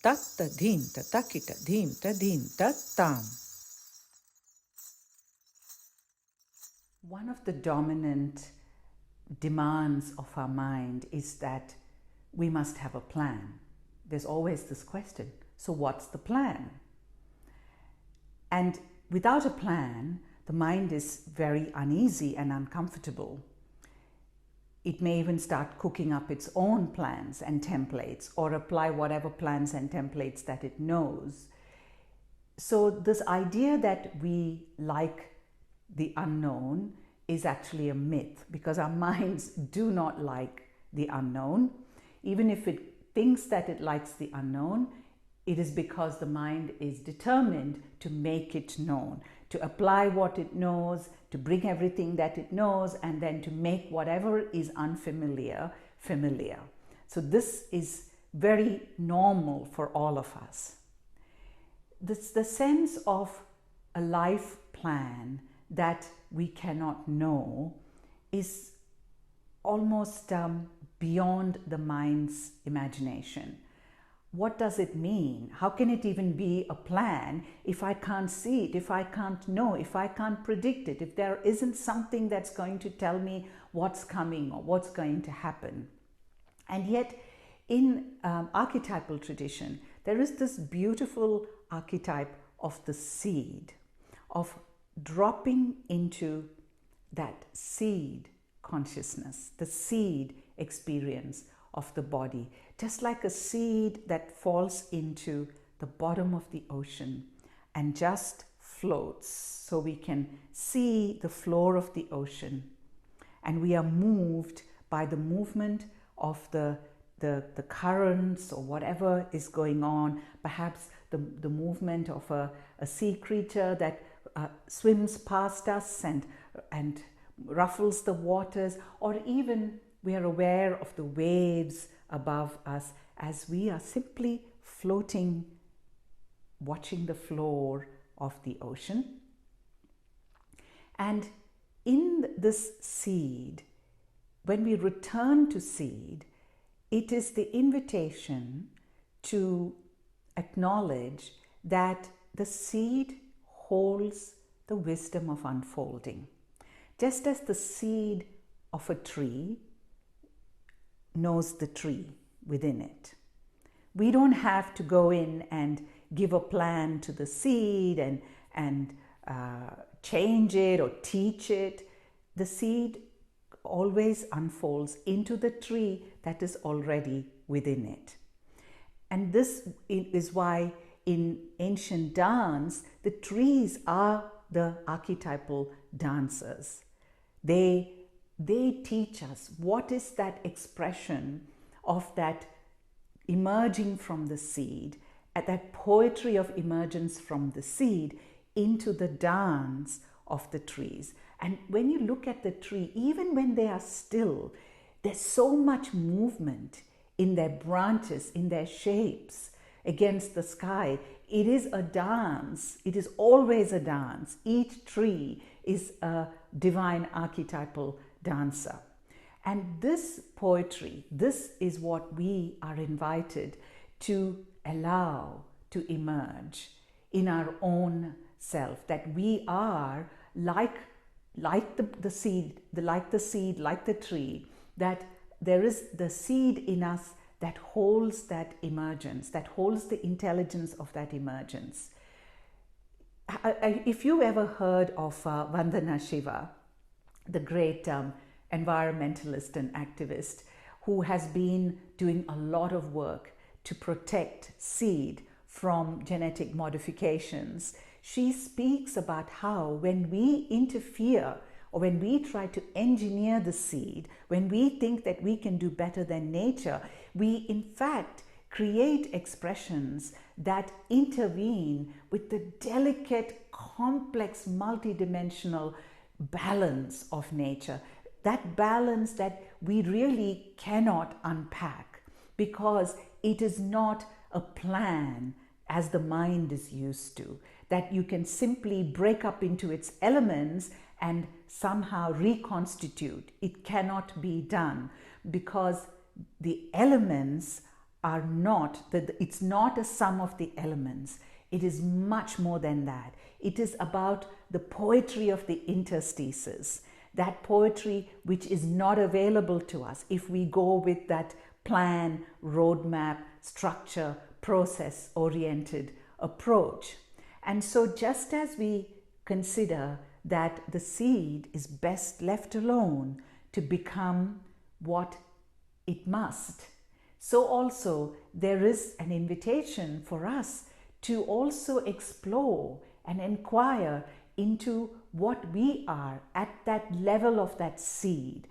tatta dhim tatakita dhim tadim tattam. One of the dominant demands of our mind is that we must have a plan. There's always this question, so what's the plan? And without a plan, the mind is very uneasy and uncomfortable. It may even start cooking up its own plans and templates, or apply whatever plans and templates that it knows. So this idea that we like the unknown is actually a myth, because our minds do not like the unknown. Even if it thinks that it likes the unknown, it is because the mind is determined to make it known, to apply what it knows, to bring everything that it knows, and then to make whatever is unfamiliar familiar. So this is very normal for all of us. The sense of a life plan that we cannot know is almost beyond the mind's imagination. What does it mean? How can it even be a plan if I can't see it, if I can't know, if I can't predict it, if there isn't something that's going to tell me what's coming or what's going to happen? And yet, in archetypal tradition, there is this beautiful archetype of the seed, of dropping into that seed consciousness, the seed experience of the body, just like a seed that falls into the bottom of the ocean and just floats, so we can see the floor of the ocean, and we are moved by the movement of the currents or whatever is going on, perhaps the movement of a sea creature that swims past us and ruffles the waters, or even we are aware of the waves above us as we are simply floating, watching the floor of the ocean. And in this seed, when we return to seed, it is the invitation to acknowledge that the seed holds the wisdom of unfolding. Just as the seed of a tree knows the tree within it. We don't have to go in and give a plan to the seed and change it or teach it. The seed always unfolds into the tree that is already within it. And this is why in ancient dance, the trees are the archetypal dancers. They teach us what is that expression of that emerging from the seed, at that poetry of emergence from the seed into the dance of the trees. And when you look at the tree, even when they are still, there's so much movement in their branches, in their shapes against the sky. It is a dance. It is always a dance. Each tree is a divine archetypal dancer. And this poetry, this is what we are invited to allow to emerge in our own self, that we are like the seed, like the tree, that there is the seed in us that holds that emergence, that holds the intelligence of that emergence. If you've ever heard of Vandana Shiva, the great environmentalist and activist who has been doing a lot of work to protect seed from genetic modifications, she speaks about how when we interfere or when we try to engineer the seed, when we think that we can do better than nature, we in fact create expressions that intervene with the delicate, complex, multidimensional balance of nature. That balance that we really cannot unpack, because it is not a plan as the mind is used to, that you can simply break up into its elements and somehow reconstitute. It cannot be done, because the elements are not, it's not a sum of the elements. It is much more than that. It is about the poetry of the interstices, that poetry which is not available to us if we go with that plan, roadmap, structure, process-oriented approach. And so just as we consider that the seed is best left alone to become what it must, so also there is an invitation for us to also explore and inquire into what we are at that level of that seed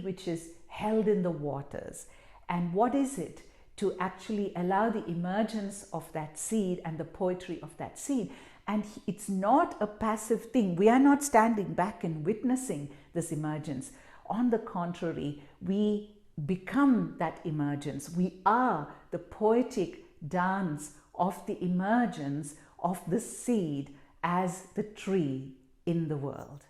which is held in the waters. And what is it to actually allow the emergence of that seed and the poetry of that seed. And it's not a passive thing. We are not standing back and witnessing this emergence. On the contrary, we become that emergence. We are the poetic dance of the emergence of the seed as the tree in the world.